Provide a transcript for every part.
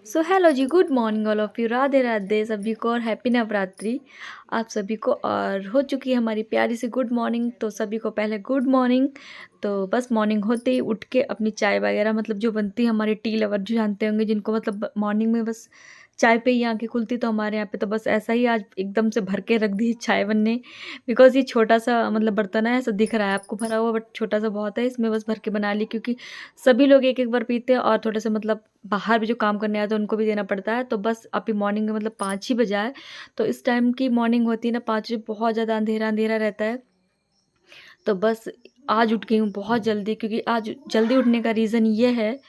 So hello ji, good morning all of you. Radhe Radhe सभी को और हैप्पी नवरात्रि आप सभी को। और हो चुकी है हमारी प्यारी सी गुड मॉर्निंग, तो सभी को पहले गुड मॉर्निंग। तो बस मॉर्निंग होते ही उठ के अपनी चाय वगैरह मतलब जो बनती है, हमारे टी लवर जो जानते होंगे, जिनको मतलब मॉर्निंग में बस चाय पे ही आँखें खुलती, तो हमारे यहाँ पे तो बस ऐसा ही आज एकदम से भर के रख दी चाय बनने। बिकॉज़ ये छोटा सा मतलब बर्तन है, ऐसा दिख रहा है आपको भरा हुआ, बट छोटा सा बहुत है, इसमें बस भर के बना ली, क्योंकि सभी लोग एक एक बार पीते हैं और थोड़े से मतलब बाहर भी जो काम करने आते हैं उनको भी देना पड़ता है। तो बस अभी मॉर्निंग में मतलब 5 ही बजा है, तो इस टाइम की मॉर्निंग होती है ना 5 बजे, बहुत ज़्यादा अंधेरा अंधेरा रहता है। तो बस आज उठ गई हूँ बहुत जल्दी, क्योंकि आज जल्दी उठने का रीज़न ये है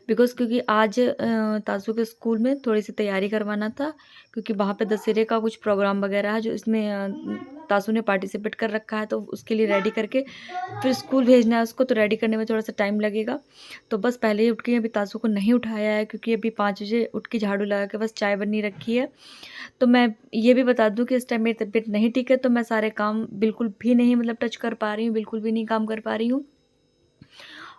क्योंकि आज तासू के स्कूल में थोड़ी सी तैयारी करवाना था, क्योंकि वहाँ पे दशहरे का कुछ प्रोग्राम वगैरह है जो इसमें तासू ने पार्टिसिपेट कर रखा है, तो उसके लिए रेडी करके फिर स्कूल भेजना है उसको, तो रेडी करने में थोड़ा सा टाइम लगेगा। तो बस पहले ही उठ गई, अभी तासू को नहीं उठाया है, क्योंकि अभी 5 बजे उठ के झाड़ू लगा के बस चाय बननी रखी है। तो मैं ये भी बता दूं कि इस टाइम मेरी तबीयत नहीं ठीक है, तो मैं सारे काम बिल्कुल भी नहीं मतलब टच कर पा रही हूँ, बिल्कुल भी नहीं काम कर पा रही हूँ।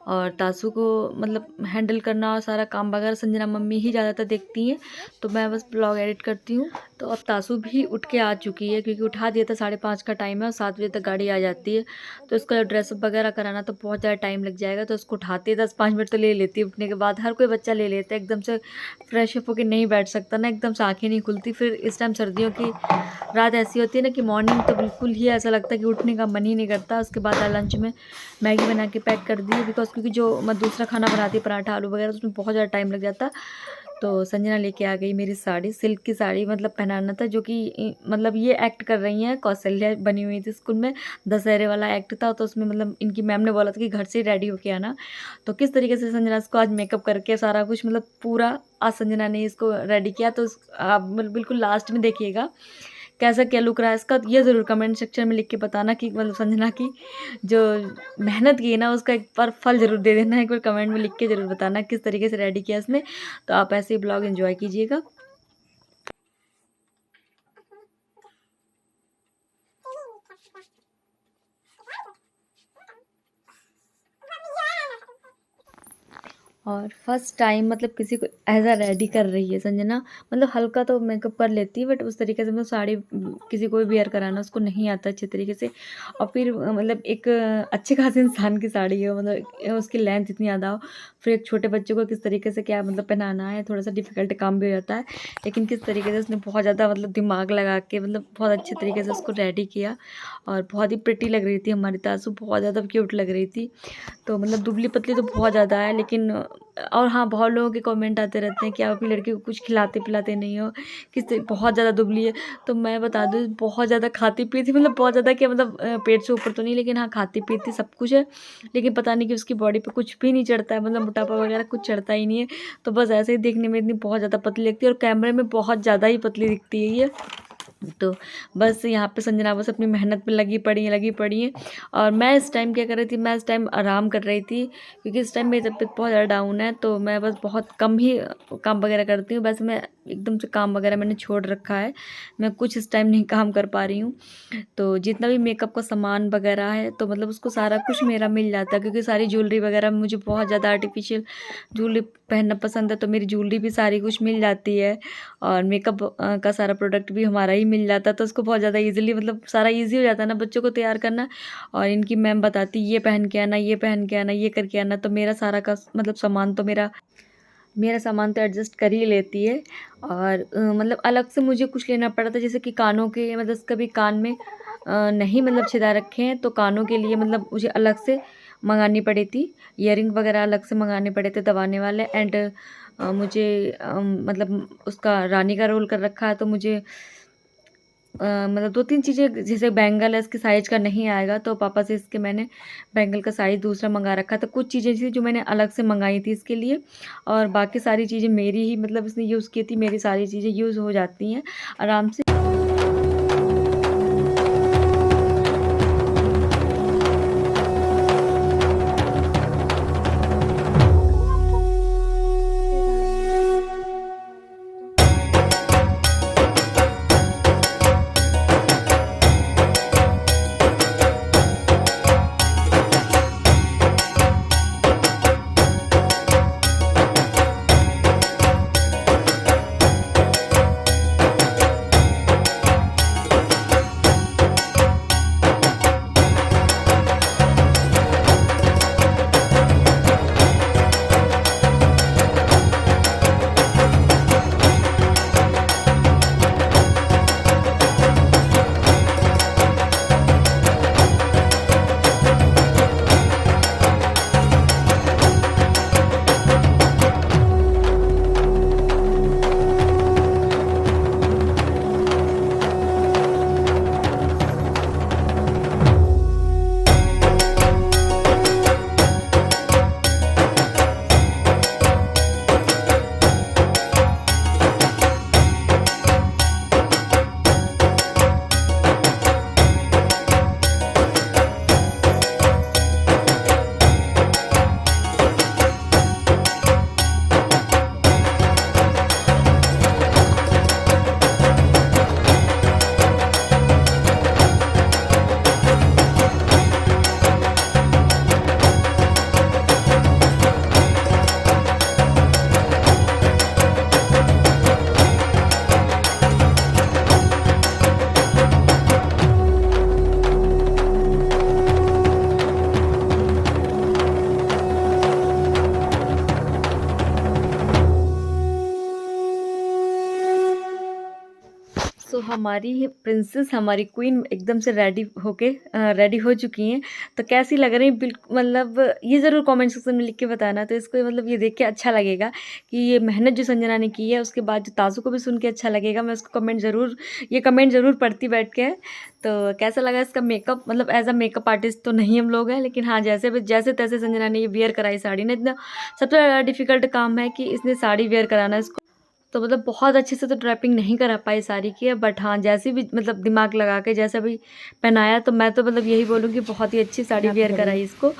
और तासू को मतलब हैंडल करना और सारा काम वगैरह संजना मम्मी ही ज़्यादातर देखती हैं, तो मैं बस ब्लॉग एडिट करती हूँ। तो अब तासू भी उठ के आ चुकी है, क्योंकि उठा दिया था, 5:30 का टाइम है और 7 बजे तक गाड़ी आ जाती है। तो इसका ड्रेसअप वगैरह कराना तो बहुत ज़्यादा टाइम लग जाएगा, तो उसको उठाते 10-5 मिनट तो ले लेती है। उठने के बाद हर कोई बच्चा ले लेता है, एकदम से फ्रेश अप होकर नहीं बैठ सकता ना, एकदम से आँखें नहीं खुलती। फिर इस टाइम सर्दियों की रात ऐसी होती है ना कि मॉर्निंग तो बिल्कुल ही ऐसा लगता है कि उठने का मन ही नहीं करता। उसके बाद लंच में मैगी बना के पैक कर दी है, बिकॉज क्योंकि जो मैं दूसरा खाना बनाती पराठा आलू वगैरह, उसमें बहुत ज़्यादा टाइम लग जाता। तो संजना लेके आ गई मेरी साड़ी, सिल्क की साड़ी मतलब पहनाना था, जो कि मतलब ये एक्ट कर रही हैं, कौशल्या बनी हुई थी स्कूल में, दशहरे वाला एक्ट था, तो उसमें मतलब इनकी मैम ने बोला था कि घर से रेडी होके आना। तो किस तरीके से संजना इसको आज मेकअप करके सारा कुछ मतलब पूरा आज संजना ने इसको रेडी किया, तो आप मतलब बिल्कुल लास्ट में देखिएगा कैसा क्या लुक रहा है इसका। ये ज़रूर कमेंट सेक्शन में लिख के बताना कि मतलब संजना की जो मेहनत की है ना, उसका एक बार फल ज़रूर दे देना, एक बार कमेंट में लिख के ज़रूर बताना किस तरीके से रेडी किया इसने। तो आप ऐसे ही ब्लॉग एंजॉय कीजिएगा। और फर्स्ट टाइम मतलब किसी को ऐसा रेडी कर रही है संजना, मतलब हल्का तो मेकअप कर लेती है, बट उस तरीके से मतलब साड़ी किसी को भी वेयर कराना उसको नहीं आता अच्छे तरीके से। और फिर मतलब एक अच्छे खासे इंसान की साड़ी है, मतलब उसकी लेंथ इतनी ज़्यादा हो, फिर एक छोटे बच्चे को किस तरीके से क्या मतलब पहनाना है, थोड़ा सा डिफिकल्ट काम भी हो जाता है। लेकिन किस तरीके से उसने बहुत ज़्यादा मतलब दिमाग लगा के मतलब बहुत अच्छे तरीके से उसको रेडी किया, और बहुत ही प्रिटी लग रही थी हमारी तासू, बहुत ज़्यादा क्यूट लग रही थी। तो मतलब दुबली पतली तो बहुत ज़्यादा है, लेकिन और हाँ, बहुत लोगों के कमेंट आते रहते हैं कि आप अपनी लड़की को कुछ खिलाते पिलाते नहीं हो, बहुत ज़्यादा दुबली है। तो मैं बता दूँ, बहुत ज़्यादा खाती पीती, मतलब बहुत ज़्यादा क्या मतलब पेट से ऊपर तो नहीं, लेकिन हाँ खाती पीती सब कुछ है, लेकिन पता नहीं कि उसकी बॉडी पे कुछ भी नहीं चढ़ता है, मतलब मोटापा वगैरह कुछ चढ़ता ही नहीं है। तो बस ऐसे ही देखने में इतनी बहुत ज़्यादा पतली लगती है, और कैमरे में बहुत ज़्यादा ही पतली दिखती है ये। तो बस यहाँ पे संजना बस अपनी मेहनत में लगी पड़ी हैं। और मैं इस टाइम क्या कर रही थी, मैं इस टाइम आराम कर रही थी, क्योंकि इस टाइम मेरी तबीयत बहुत ज़्यादा डाउन है, तो मैं बस बहुत कम ही काम वगैरह करती हूँ। वैसे मैं एकदम से काम वगैरह मैंने छोड़ रखा है, मैं कुछ इस टाइम नहीं काम कर पा रही हूँ। तो जितना भी मेकअप का सामान वगैरह है, तो मतलब उसको सारा कुछ मेरा मिल जाता है, क्योंकि सारी ज्वेलरी वगैरह मुझे बहुत ज़्यादा आर्टिफिशियल ज्वेलरी पहनना पसंद है, तो मेरी ज्वेलरी भी सारी कुछ मिल जाती है। और मेकअप का सारा प्रोडक्ट भी हमारा ही मिल जाता है, तो उसको बहुत ज़्यादा ईज़िली मतलब सारा ईज़ी हो जाता है ना बच्चों को तैयार करना। और इनकी मैम बताती ये पहन के आना, ये पहन के आना, ये करके आना, तो मेरा सारा का मतलब सामान तो मेरा सामान तो एडजस्ट कर ही लेती है। और मतलब अलग से मुझे कुछ लेना पड़ा था, जैसे कि कानों के मतलब कभी कान में नहीं मतलब छिदा रखे हैं, तो कानों के लिए मतलब मुझे अलग से मंगानी पड़ी थी, ईयरिंग वगैरह अलग से मंगाने पड़े थे दबाने वाले। एंड मुझे मतलब उसका रानी का रोल कर रखा है, तो मुझे मतलब 2-3 चीज़ें, जैसे बैंगल है इसके साइज़ का नहीं आएगा, तो पापा से इसके मैंने बैंगल का साइज़ दूसरा मंगा रखा था। कुछ चीज़ें थी जो मैंने अलग से मंगाई थी इसके लिए, और बाकी सारी चीज़ें मेरी ही मतलब इसने यूज़ की थी, मेरी सारी चीज़ें यूज़ हो जाती हैं आराम से। सो हमारी प्रिंसेस, हमारी क्वीन एकदम से रेडी हो चुकी हैं। तो कैसी लग रही बिल्कुल, मतलब ये ज़रूर कमेंट सेक्शन में लिख के बताना। तो इसको मतलब ये देख के अच्छा लगेगा कि ये मेहनत जो संजना ने की है, उसके बाद जो ताज़ू को भी सुन के अच्छा लगेगा। मैं उसको कमेंट ज़रूर पढ़ती बैठ के। तो कैसा लगा इसका मेकअप, मतलब एज अ मेकअप आर्टिस्ट तो नहीं हम लोग हैं, लेकिन हाँ जैसे तैसे संजना ने ये वियर कराई साड़ी ने। इतना सबसे ज़्यादा डिफ़िकल्ट काम है कि इसने साड़ी वियर कराना इसको। तो मतलब बहुत अच्छे से तो ड्रैपिंग नहीं करा पाई साड़ी की, बट हाँ जैसे भी मतलब दिमाग लगा के जैसा भी पहनाया, तो मैं तो मतलब यही बोलूँगी बहुत ही अच्छी साड़ी वेयर कराई इसको।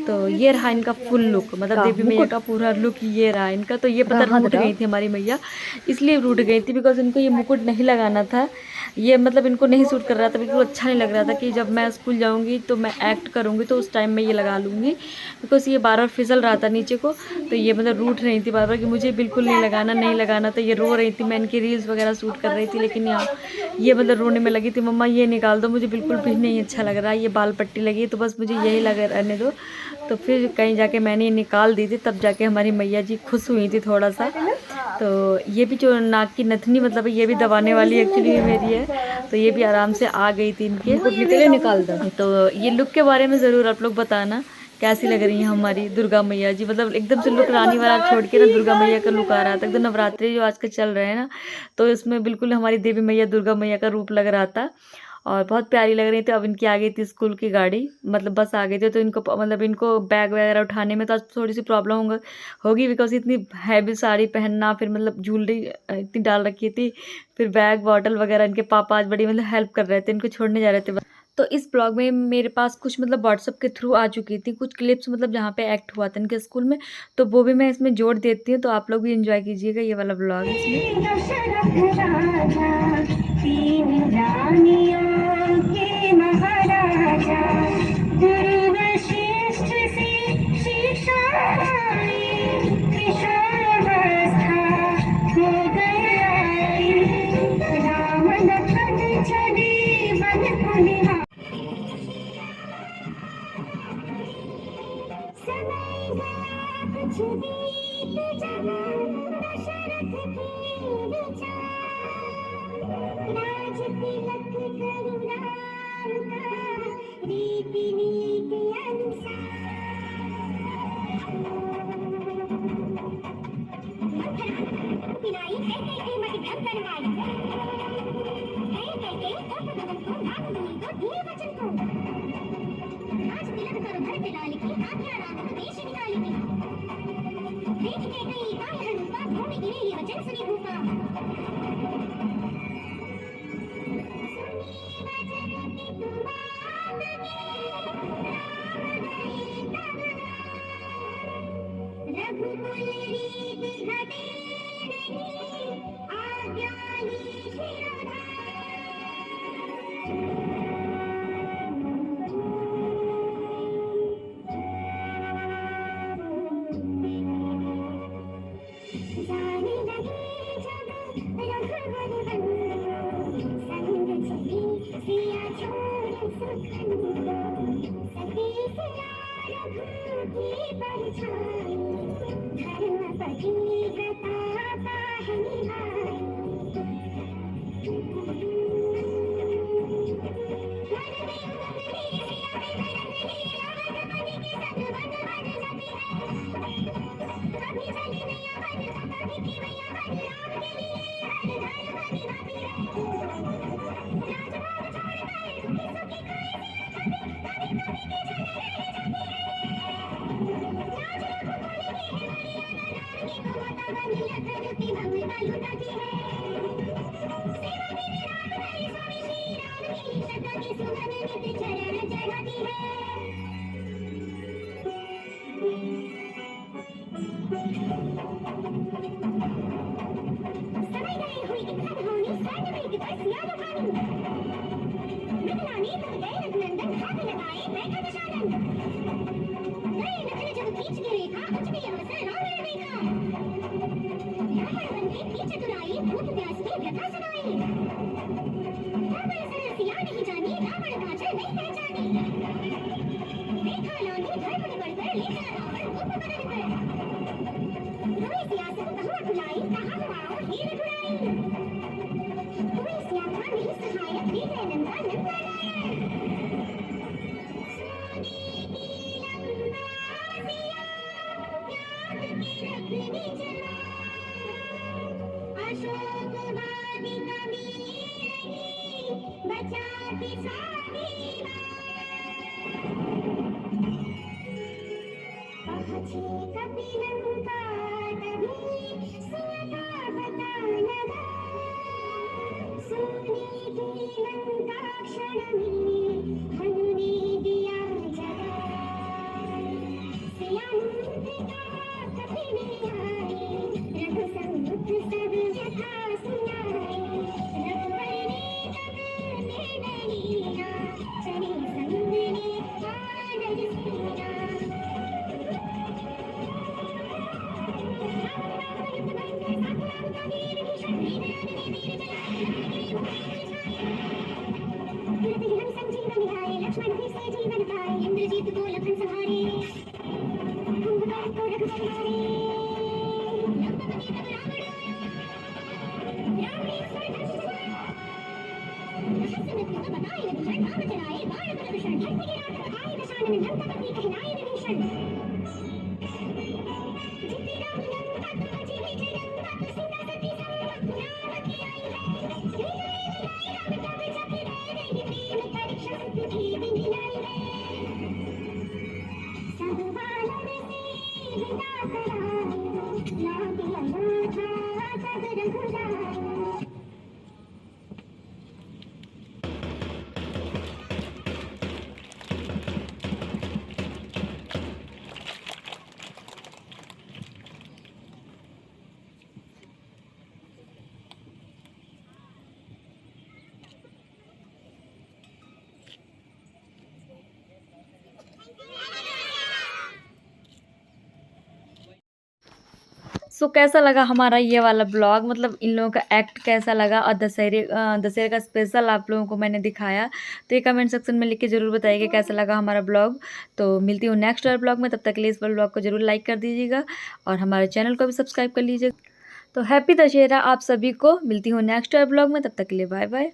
तो ये रहा इनका फुल लुक, मतलब देवी मैया का पूरा लुक ये रहा इनका। तो ये पता रूठ गई थी हमारी मैया, इसलिए रूठ गई थी बिकॉज इनको ये मुकुट नहीं लगाना था। ये मतलब इनको नहीं सूट कर रहा था, बिल्कुल अच्छा नहीं लग रहा था कि जब मैं स्कूल जाऊँगी तो मैं एक्ट करूँगी तो उस टाइम में ये लगा लूँगी, बिकॉज ये बार बार फिसल रहा था नीचे को। तो ये मतलब रूठ रही थी बार बार कि मुझे बिल्कुल नहीं लगाना। तो ये रो रही थी, मैं इनकी रील्स वगैरह शूट कर रही थी, लेकिन यहाँ ये मतलब रोने में लगी थी, मम्मा ये निकाल दो, मुझे बिल्कुल भी नहीं अच्छा लग रहा है, ये बाल पट्टी लगी है तो बस मुझे यही लग रहने दो। तो फिर कहीं जाके मैंने ये निकाल दी थी, तब जाके हमारी मैया जी खुश हुई थी थोड़ा सा। तो ये भी जो नाक की नथनी मतलब ये भी दबाने वाली एक्चुअली मेरी है, तो ये भी आराम से आ गई थी इनके, निकाल दो। तो ये लुक के बारे में ज़रूर आप लोग बताना कैसी लग रही है हमारी दुर्गा मैया जी। मतलब एकदम से लुक रानी वाला छोड़ के ना दुर्गा मैया का लुक आ रहा था एकदम। नवरात्रि जो आजकल चल रहे हैं ना, तो इसमें बिल्कुल हमारी देवी मैया दुर्गा मैया का रूप लग रहा था और बहुत प्यारी लग रही थी। अब इनकी आ गई थी स्कूल की गाड़ी, मतलब बस आ गई थी। तो इनको बैग वगैरह उठाने में तो आज थोड़ी सी प्रॉब्लम होगी बिकॉज इतनी हैवी साड़ी पहनना, फिर मतलब ज्वेलरी इतनी डाल रखी थी, फिर बैग बॉटल वगैरह। इनके पापा आज बड़ी मतलब हेल्प कर रहे थे, इनको छोड़ने जा रहे थे। तो इस ब्लॉग में मेरे पास कुछ मतलब व्हाट्सअप के थ्रू आ चुकी थी कुछ क्लिप्स, मतलब जहाँ पे एक्ट हुआ था इनके स्कूल में, तो वो भी मैं इसमें जोड़ देती हूँ। तो आप लोग भी एंजॉय कीजिएगा ये वाला ब्लॉग कैसा लगा हमारा ये वाला ब्लॉग, मतलब इन लोगों का एक्ट कैसा लगा और दशहरे का स्पेशल आप लोगों को मैंने दिखाया। तो ये कमेंट सेक्शन में लिख के ज़रूर बताइएगा कैसा लगा हमारा ब्लॉग। तो मिलती हूँ नेक्स्ट वाले ब्लॉग में, तब तक के लिए इस वाले ब्लॉग को ज़रूर लाइक कर दीजिएगा और हमारे चैनल को भी सब्सक्राइब कर लीजिएगा। तो हैप्पी दशहरा आप सभी को। मिलती हूँ नेक्स्ट वाले ब्लॉग में, तब तक के लिए बाय बाय।